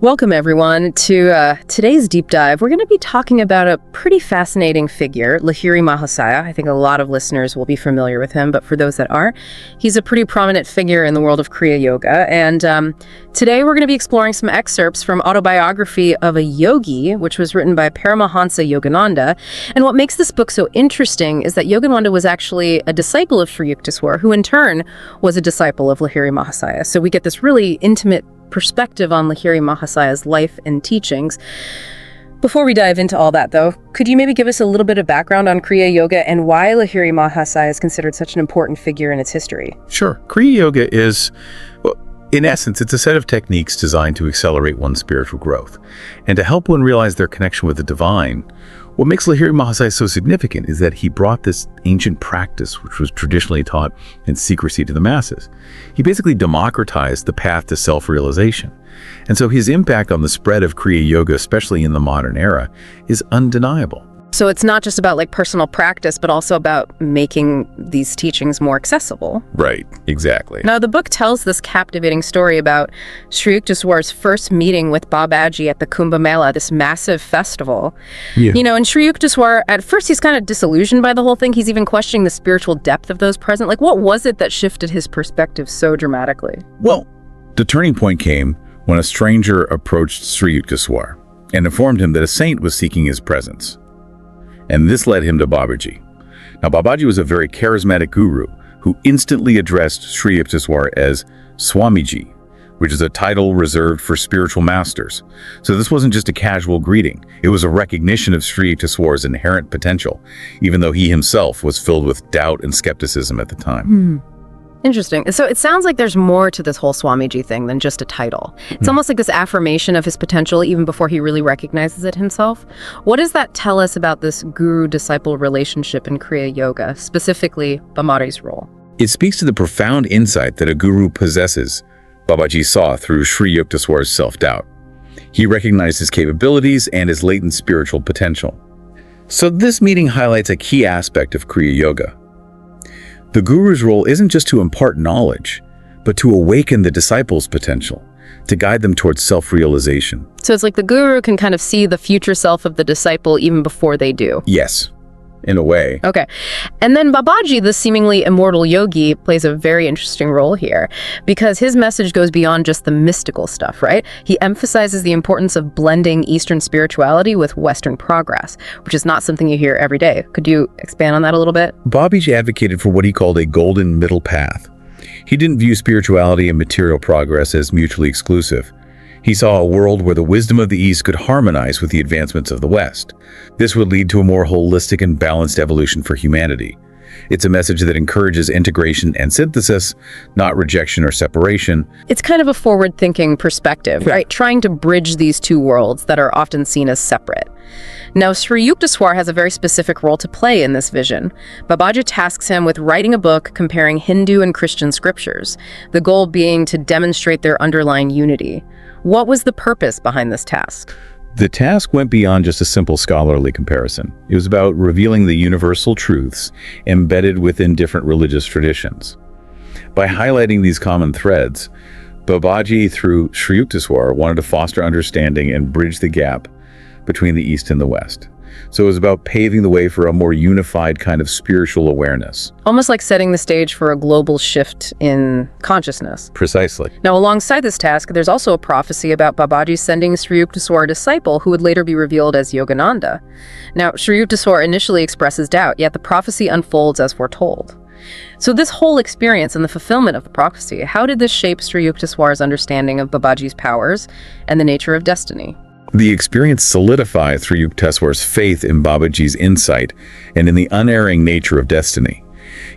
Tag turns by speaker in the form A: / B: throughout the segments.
A: Welcome, everyone, to today's deep dive. We're going to be talking about a pretty fascinating figure, Lahiri Mahasaya. I think a lot of listeners will be familiar with him, but for those that aren't, he's a pretty prominent figure in the world of Kriya Yoga. And today we're going to be exploring some excerpts from Autobiography of a Yogi, which was written by Paramahansa Yogananda. And what makes this book so interesting is that Yogananda was actually a disciple of Sri Yukteswar, who in turn was a disciple of Lahiri Mahasaya. So we get this really intimate perspective on Lahiri Mahasaya's life and teachings. Before we dive into all that, though, could you maybe give us a little bit of background on Kriya Yoga and why Lahiri Mahasaya is considered such an important figure in its history?
B: Sure. Kriya Yoga is, well, in essence, it's a set of techniques designed to accelerate one's spiritual growth and to help one realize their connection with the divine. What makes Lahiri Mahasaya so significant is that he brought this ancient practice, which was traditionally taught in secrecy, to the masses. He basically democratized the path to self-realization. And so his impact on the spread of Kriya Yoga, especially in the modern era, is undeniable.
A: So it's not just about personal practice, but also about making these teachings more accessible.
B: Right, exactly.
A: Now, the book tells this captivating story about Sri Yukteswar's first meeting with Babaji at the Kumbh Mela, this massive festival.
B: Yeah.
A: And Sri Yukteswar, at first, he's kind of disillusioned by the whole thing. He's even questioning the spiritual depth of those present. What was it that shifted his perspective so dramatically?
B: Well, the turning point came when a stranger approached Sri Yukteswar and informed him that a saint was seeking his presence. And this led him to Babaji. Now, Babaji was a very charismatic guru who instantly addressed Sri Yukteswar as Swamiji, which is a title reserved for spiritual masters. So this wasn't just a casual greeting. It was a recognition of Sri Yukteswar's inherent potential, even though he himself was filled with doubt and skepticism at the time.
A: Interesting. So it sounds like there's more to this whole Swamiji thing than just a title. It's almost like this affirmation of his potential even before he really recognizes it himself. What does that tell us about this guru-disciple relationship in Kriya Yoga, specifically Babaji's role?
B: It speaks to the profound insight that a guru possesses. Babaji saw through Sri Yukteswar's self-doubt. He recognized his capabilities and his latent spiritual potential. So this meeting highlights a key aspect of Kriya Yoga. The guru's role isn't just to impart knowledge, but to awaken the disciples' potential, to guide them towards self-realization.
A: So it's like the guru can kind of see the future self of the disciple even before they do.
B: Yes, in a way.
A: Okay. And then Babaji, the seemingly immortal yogi, plays a very interesting role here because his message goes beyond just the mystical stuff, right? He emphasizes the importance of blending Eastern spirituality with Western progress, which is not something you hear every day. Could you expand on that a little bit?
B: Babaji advocated for what he called a golden middle path. He didn't view spirituality and material progress as mutually exclusive. He saw a world where the wisdom of the East could harmonize with the advancements of the West. This would lead to a more holistic and balanced evolution for humanity. It's a message that encourages integration and synthesis, not rejection or separation.
A: It's kind of a forward-thinking perspective, right? Trying to bridge these two worlds that are often seen as separate. Now, Sri Yukteswar has a very specific role to play in this vision. Babaji tasks him with writing a book comparing Hindu and Christian scriptures, the goal being to demonstrate their underlying unity. What was the purpose behind this task?
B: The task went beyond just a simple scholarly comparison. It was about revealing the universal truths embedded within different religious traditions. By highlighting these common threads, Babaji, through Sri Yukteswar, wanted to foster understanding and bridge the gap between the East and the West. So it was about paving the way for a more unified kind of spiritual awareness.
A: Almost like setting the stage for a global shift in consciousness.
B: Precisely.
A: Now, alongside this task, there's also a prophecy about Babaji sending Sri Yukteswar a disciple who would later be revealed as Yogananda. Now, Sri Yukteswar initially expresses doubt, yet the prophecy unfolds as foretold. So this whole experience and the fulfillment of the prophecy, how did this shape Sri Yukteswar's understanding of Babaji's powers and the nature of destiny?
B: The experience solidified Sri Yukteswar's faith in Babaji's insight and in the unerring nature of destiny.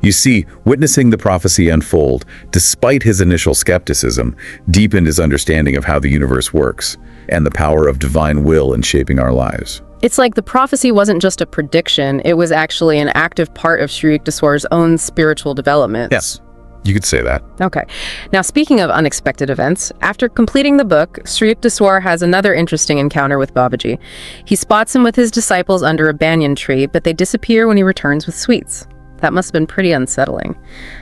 B: You see, witnessing the prophecy unfold, despite his initial skepticism, deepened his understanding of how the universe works and the power of divine will in shaping our lives.
A: It's like the prophecy wasn't just a prediction, it was actually an active part of Sri Yukteswar's own spiritual development.
B: Yes. You could say that.
A: Okay. Now, speaking of unexpected events, after completing the book, Sri Yukteswar has another interesting encounter with Babaji. He spots him with his disciples under a banyan tree, but they disappear when he returns with sweets. That must have been pretty unsettling.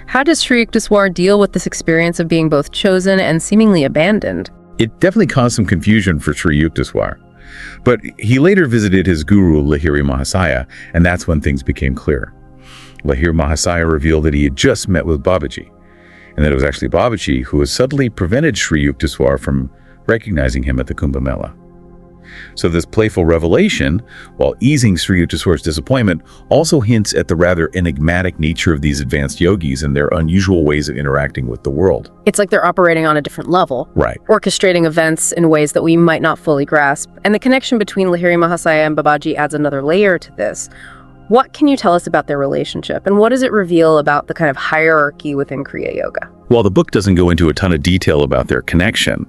A: How does Sri Yukteswar deal with this experience of being both chosen and seemingly abandoned?
B: It definitely caused some confusion for Sri Yukteswar. But he later visited his guru, Lahiri Mahasaya, and that's when things became clear. Lahiri Mahasaya revealed that he had just met with Babaji, and that it was actually Babaji who had subtly prevented Sri Yukteswar from recognizing him at the Kumbh Mela. So this playful revelation, while easing Sri Yukteswar's disappointment, also hints at the rather enigmatic nature of these advanced yogis and their unusual ways of interacting with the world.
A: It's like they're operating on a different level.
B: Right.
A: Orchestrating events in ways that we might not fully grasp. And the connection between Lahiri Mahasaya and Babaji adds another layer to this. What can you tell us about their relationship, and what does it reveal about the kind of hierarchy within Kriya Yoga?
B: While the book doesn't go into a ton of detail about their connection,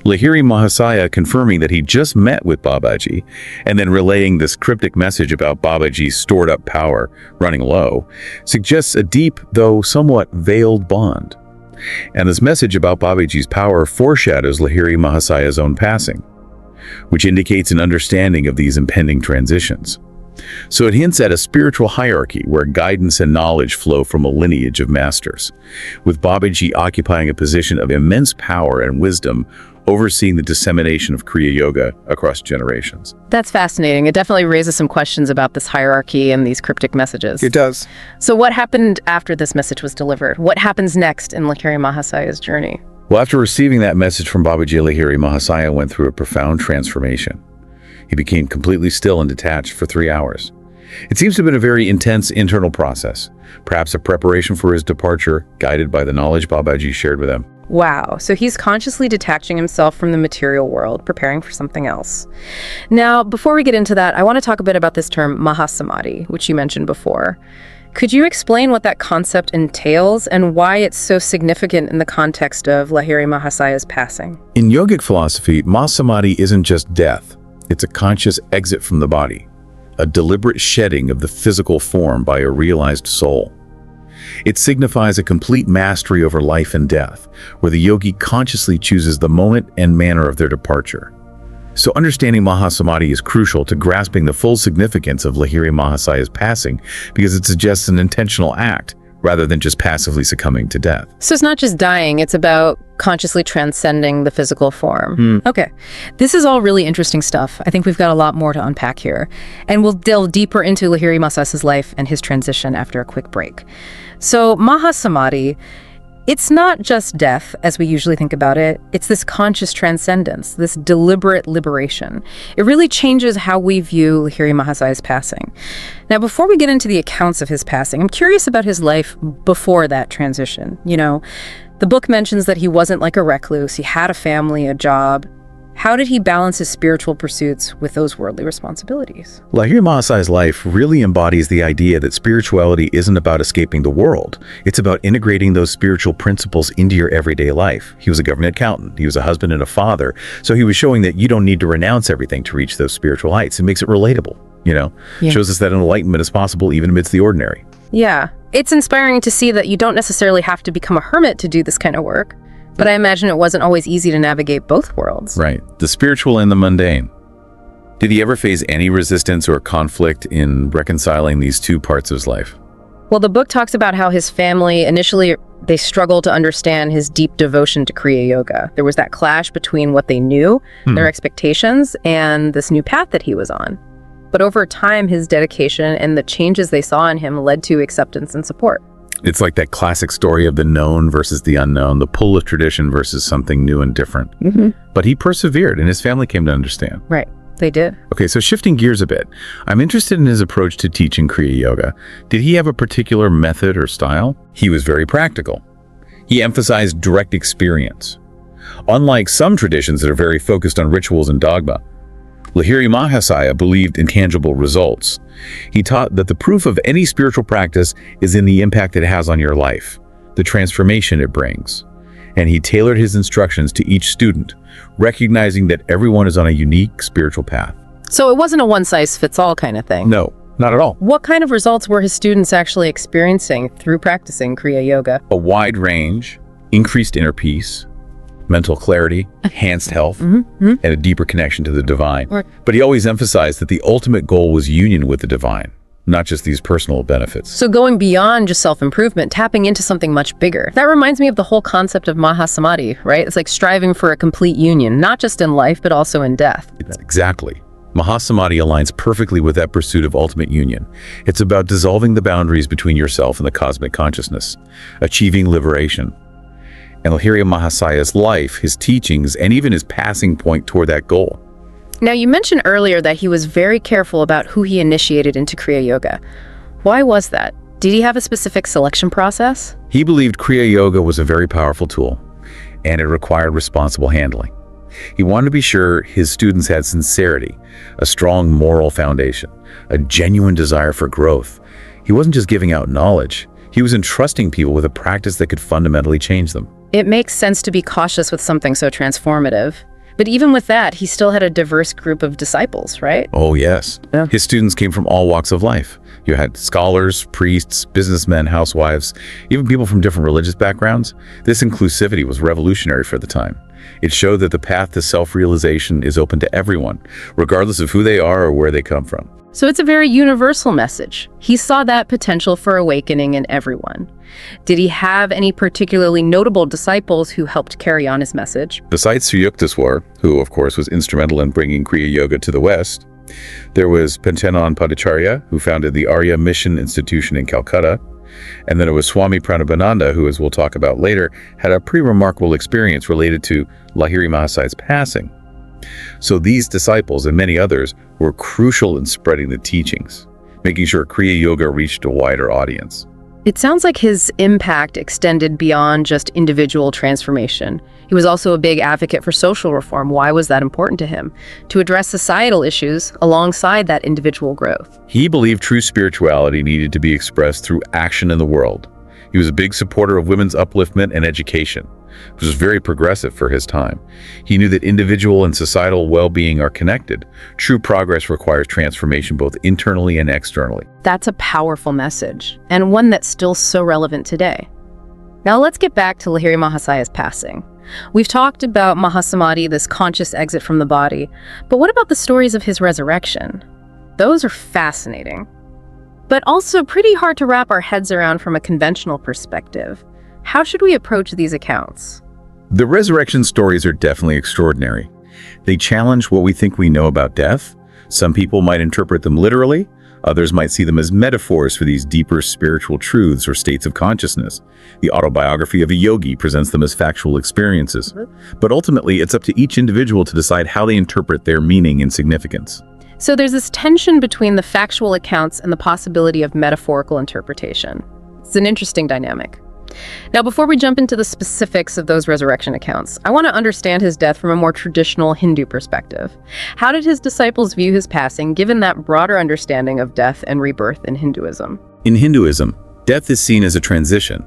B: Lahiri Mahasaya confirming that he just met with Babaji and then relaying this cryptic message about Babaji's stored up power running low suggests a deep, though somewhat veiled bond. And this message about Babaji's power foreshadows Lahiri Mahasaya's own passing, which indicates an understanding of these impending transitions. So it hints at a spiritual hierarchy where guidance and knowledge flow from a lineage of masters, with Babaji occupying a position of immense power and wisdom, overseeing the dissemination of Kriya Yoga across generations.
A: That's fascinating. It definitely raises some questions about this hierarchy and these cryptic messages.
C: It does.
A: So what happened after this message was delivered? What happens next in Lahiri Mahasaya's journey?
B: Well, after receiving that message from Babaji, Lahiri Mahasaya went through a profound transformation. He became completely still and detached for 3 hours. It seems to have been a very intense internal process, perhaps a preparation for his departure, guided by the knowledge Babaji shared with him.
A: Wow, so he's consciously detaching himself from the material world, preparing for something else. Now, before we get into that, I want to talk a bit about this term Mahasamadhi, which you mentioned before. Could you explain what that concept entails and why it's so significant in the context of Lahiri Mahasaya's passing?
B: In yogic philosophy, Mahasamadhi isn't just death. It's a conscious exit from the body, a deliberate shedding of the physical form by a realized soul. It signifies a complete mastery over life and death, where the yogi consciously chooses the moment and manner of their departure. So understanding Mahasamadhi is crucial to grasping the full significance of Lahiri Mahasaya's passing, because it suggests an intentional act, rather than just passively succumbing to death.
A: So it's not just dying, it's about consciously transcending the physical form. Okay. This is all really interesting stuff. I think we've got a lot more to unpack here. And we'll delve deeper into Lahiri Mahasaya's life and his transition after a quick break. So Mahasamadhi, it's not just death, as we usually think about it. It's this conscious transcendence, this deliberate liberation. It really changes how we view Lahiri Mahasaya's passing. Now, before we get into the accounts of his passing, I'm curious about his life before that transition. You know, the book mentions that he wasn't like a recluse. He had a family, a job. How did he balance his spiritual pursuits with those worldly responsibilities?
B: Lahiri Mahasaya's life really embodies the idea that spirituality isn't about escaping the world. It's about integrating those spiritual principles into your everyday life. He was a government accountant. He was a husband and a father. So he was showing that you don't need to renounce everything to reach those spiritual heights. It makes it relatable, you know?
A: Yeah.
B: Shows us that enlightenment is possible even amidst the ordinary.
A: Yeah, it's inspiring to see that you don't necessarily have to become a hermit to do this kind of work. But I imagine it wasn't always easy to navigate both worlds.
B: Right. The spiritual and the mundane. Did he ever face any resistance or conflict in reconciling these two parts of his life?
A: Well, the book talks about how his family, initially, they struggled to understand his deep devotion to Kriya Yoga. There was that clash between what they knew, their expectations, and this new path that he was on. But over time, his dedication and the changes they saw in him led to acceptance and support.
B: It's like that classic story of the known versus the unknown, the pull of tradition versus something new and different. But he persevered, and his family came to understand.
A: Right, they did.
B: Okay, so shifting gears a bit, I'm interested in his approach to teaching Kriya Yoga. Did he have a particular method or style? He was very practical. He emphasized direct experience. Unlike some traditions that are very focused on rituals and dogma, Lahiri Mahasaya believed in tangible results. He taught that the proof of any spiritual practice is in the impact it has on your life, the transformation it brings. And he tailored his instructions to each student, recognizing that everyone is on a unique spiritual path.
A: So it wasn't a one-size-fits-all kind of thing.
B: No, not at all.
A: What kind of results were his students actually experiencing through practicing Kriya Yoga?
B: A wide range, increased inner peace, mental clarity, enhanced health, and a deeper connection to the divine. But he always emphasized that the ultimate goal was union with the divine, not just these personal benefits.
A: So going beyond just self-improvement, tapping into something much bigger. That reminds me of the whole concept of Mahasamadhi, right? It's like striving for a complete union, not just in life, but also in death.
B: Exactly. Mahasamadhi aligns perfectly with that pursuit of ultimate union. It's about dissolving the boundaries between yourself and the cosmic consciousness, achieving liberation. And Lahiri Mahasaya's life, his teachings, and even his passing point toward that goal.
A: Now, you mentioned earlier that he was very careful about who he initiated into Kriya Yoga. Why was that? Did he have a specific selection process?
B: He believed Kriya Yoga was a very powerful tool, and it required responsible handling. He wanted to be sure his students had sincerity, a strong moral foundation, a genuine desire for growth. He wasn't just giving out knowledge. He was entrusting people with a practice that could fundamentally change them.
A: It makes sense to be cautious with something so transformative. But even with that, he still had a diverse group of disciples, right?
B: Oh, yes.
A: Yeah.
B: His students came from all walks of life. You had scholars, priests, businessmen, housewives, even people from different religious backgrounds. This inclusivity was revolutionary for the time. It showed that the path to self-realization is open to everyone, regardless of who they are or where they come from.
A: So it's a very universal message. He saw that potential for awakening in everyone. Did he have any particularly notable disciples who helped carry on his message?
B: Besides Sri Yukteswar, who of course was instrumental in bringing Kriya Yoga to the West, there was Panchanan Padacharya, who founded the Arya Mission Institution in Calcutta, and then it was Swami Pranabananda, who, as we'll talk about later, had a pretty remarkable experience related to Lahiri Mahasaya's passing. So these disciples and many others were crucial in spreading the teachings, making sure Kriya Yoga reached a wider audience.
A: It sounds like his impact extended beyond just individual transformation. He was also a big advocate for social reform. Why was that important to him? To address societal issues alongside that individual growth.
B: He believed true spirituality needed to be expressed through action in the world. He was a big supporter of women's upliftment and education, which was very progressive for his time. He knew that individual and societal well-being are connected. True progress requires transformation both internally and externally.
A: That's a powerful message, and one that's still so relevant today. Now let's get back to Lahiri Mahasaya's passing. We've talked about Mahasamadhi, this conscious exit from the body, but what about the stories of his resurrection? Those are fascinating, but also pretty hard to wrap our heads around from a conventional perspective. How should we approach these accounts?
B: The resurrection stories are definitely extraordinary. They challenge what we think we know about death. Some people might interpret them literally. Others might see them as metaphors for these deeper spiritual truths or states of consciousness. The Autobiography of a Yogi presents them as factual experiences. But ultimately, it's up to each individual to decide how they interpret their meaning and significance.
A: So there's this tension between the factual accounts and the possibility of metaphorical interpretation. It's an interesting dynamic. Now, before we jump into the specifics of those resurrection accounts, I want to understand his death from a more traditional Hindu perspective. How did his disciples view his passing, given that broader understanding of death and rebirth in Hinduism?
B: In Hinduism, death is seen as a transition,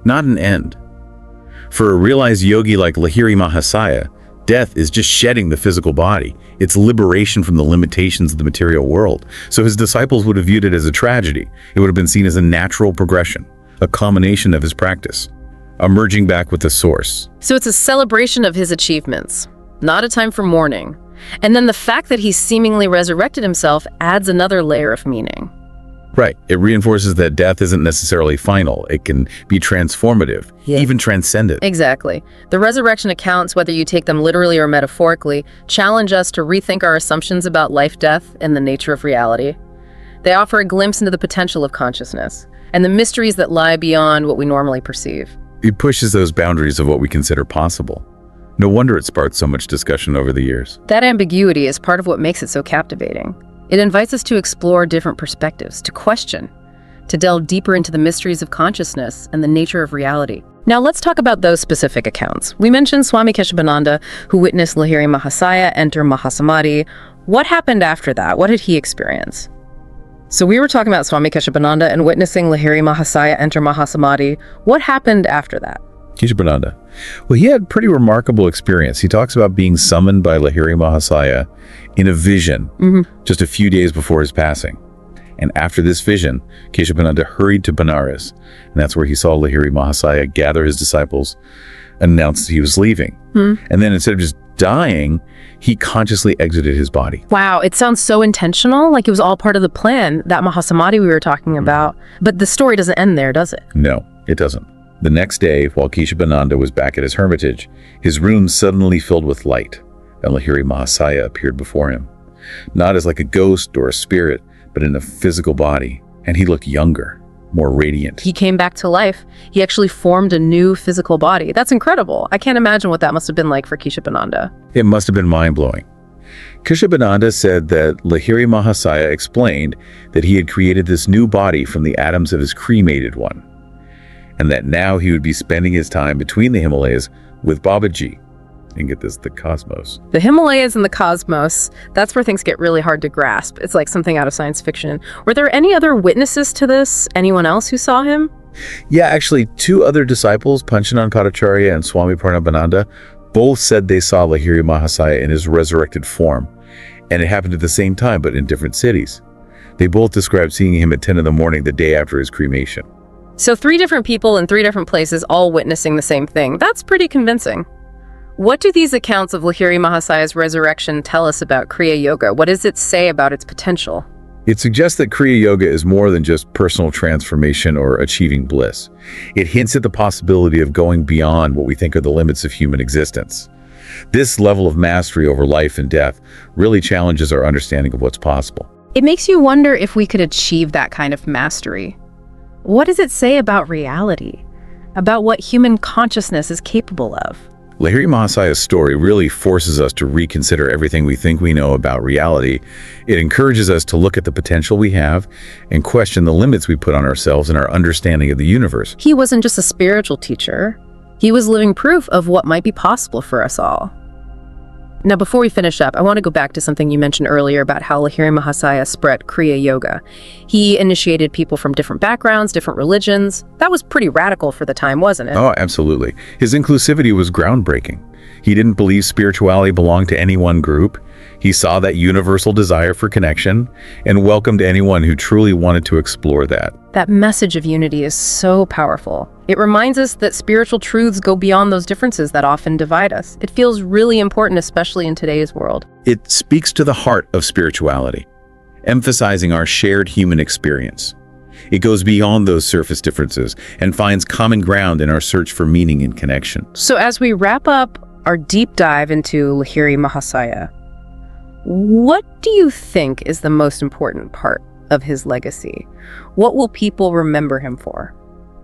B: not an end. For a realized yogi like Lahiri Mahasaya, death is just shedding the physical body. It's liberation from the limitations of the material world. So his disciples would have viewed it as a tragedy. It would have been seen as a natural progression, a culmination of his practice, a merging back with the source.
A: So it's a celebration of his achievements, not a time for mourning. And then the fact that he seemingly resurrected himself adds another layer of meaning.
B: Right. It reinforces that death isn't necessarily final. It can be transformative, even transcendent.
A: Exactly. The resurrection accounts, whether you take them literally or metaphorically, challenge us to rethink our assumptions about life, death, and the nature of reality. They offer a glimpse into the potential of consciousness and the mysteries that lie beyond what we normally perceive.
B: It pushes those boundaries of what we consider possible. No wonder it sparked so much discussion over the years.
A: That ambiguity is part of what makes it so captivating. It invites us to explore different perspectives, to question, to delve deeper into the mysteries of consciousness and the nature of reality. Now let's talk about those specific accounts. We mentioned Swami Keshavananda, who witnessed Lahiri Mahasaya enter Mahasamadhi. What happened after that? What did he experience? So we were talking about Swami Keshavananda and witnessing Lahiri Mahasaya enter Mahasamadhi. What happened after that?
B: Keshavananda. Well, he had a pretty remarkable experience. He talks about being summoned by Lahiri Mahasaya in a vision just a few days before his passing. And after this vision, Keshavananda hurried to Benares. And that's where he saw Lahiri Mahasaya gather his disciples and announce he was leaving. And then instead of just dying, he consciously exited his body.
A: Wow, it sounds so intentional, like it was all part of the plan, that Mahasamadhi we were talking about. But the story doesn't end there, does it?
B: No, it doesn't. The next day, while Keshavananda was back at his hermitage, his room suddenly filled with light, and Lahiri Mahasaya appeared before him. Not as like a ghost or a spirit, but in a physical body, and he looked younger, more radiant.
A: He came back to life. He actually formed a new physical body. That's incredible. I can't imagine what that must have been like for Keshavananda.
B: It must have been mind-blowing. Keshavananda said that Lahiri Mahasaya explained that he had created this new body from the atoms of his cremated one, and that now he would be spending his time between the Himalayas with Babaji. And get this, the cosmos.
A: The Himalayas and the cosmos, that's where things get really hard to grasp. It's like something out of science fiction. Were there any other witnesses to this? Anyone else who saw him?
B: Yeah, actually, 2 other disciples, Panchanan Bhattacharya and Swami Paramahansa, both said they saw Lahiri Mahasaya in his resurrected form. And it happened at the same time, but in different cities. They both described seeing him at 10 in the morning the day after his cremation.
A: So 3 different people in 3 different places all witnessing the same thing. That's pretty convincing. What do these accounts of Lahiri Mahasaya's resurrection tell us about Kriya Yoga? What does it say about its potential?
B: It suggests that Kriya Yoga is more than just personal transformation or achieving bliss. It hints at the possibility of going beyond what we think are the limits of human existence. This level of mastery over life and death really challenges our understanding of what's possible.
A: It makes you wonder if we could achieve that kind of mastery. What does it say about reality? About what human consciousness is capable of?
B: Lahiri Mahasaya's story really forces us to reconsider everything we think we know about reality. It encourages us to look at the potential we have and question the limits we put on ourselves and our understanding of the universe.
A: He wasn't just a spiritual teacher. He was living proof of what might be possible for us all. Now, before we finish up, I want to go back to something you mentioned earlier about how Lahiri Mahasaya spread Kriya Yoga. He initiated people from different backgrounds, different religions. That was pretty radical for the time, wasn't it?
B: Oh, absolutely. His inclusivity was groundbreaking. He didn't believe spirituality belonged to any one group. He saw that universal desire for connection and welcomed anyone who truly wanted to explore that.
A: That message of unity is so powerful. It reminds us that spiritual truths go beyond those differences that often divide us. It feels really important, especially in today's world.
B: It speaks to the heart of spirituality, emphasizing our shared human experience. It goes beyond those surface differences and finds common ground in our search for meaning and connection.
A: So as we wrap up our deep dive into Lahiri Mahasaya, what do you think is the most important part of his legacy? What will people remember him for?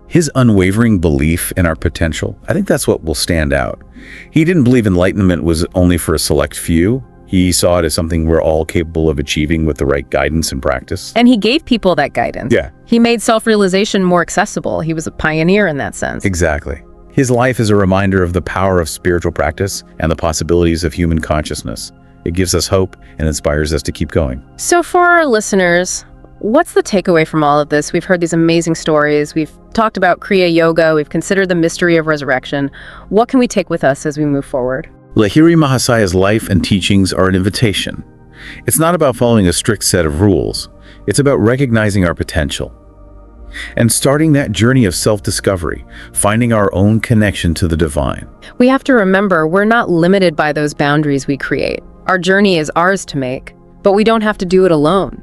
B: His unwavering belief in our potential, I think that's what will stand out. He didn't believe enlightenment was only for a select few. He saw it as something we're all capable of achieving with the right guidance and practice.
A: And he gave people that guidance.
B: Yeah.
A: He made self-realization more accessible. He was a pioneer in that sense.
B: Exactly. His life is a reminder of the power of spiritual practice and the possibilities of human consciousness. It gives us hope and inspires us to keep going.
A: So for our listeners, what's the takeaway from all of this? We've heard these amazing stories. We've talked about Kriya Yoga. We've considered the mystery of resurrection. What can we take with us as we move forward?
B: Lahiri Mahasaya's life and teachings are an invitation. It's not about following a strict set of rules. It's about recognizing our potential and starting that journey of self-discovery, finding our own connection to the divine.
A: We have to remember we're not limited by those boundaries we create. Our journey is ours to make, but we don't have to do it alone.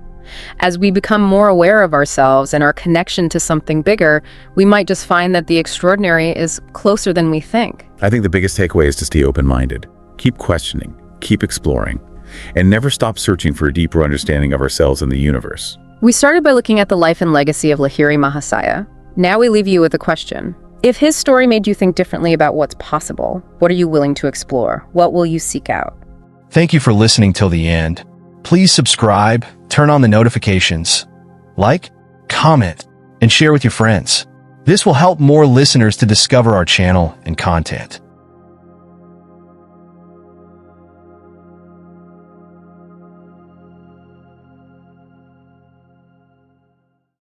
A: As we become more aware of ourselves and our connection to something bigger, we might just find that the extraordinary is closer than we think.
B: I think the biggest takeaway is to stay open-minded, keep questioning, keep exploring, and never stop searching for a deeper understanding of ourselves and the universe.
A: We started by looking at the life and legacy of Lahiri Mahasaya. Now we leave you with a question. If his story made you think differently about what's possible, what are you willing to explore? What will you seek out?
C: Thank you for listening till the end. Please subscribe, turn on the notifications, like, comment, and share with your friends. This will help more listeners to discover our channel and content.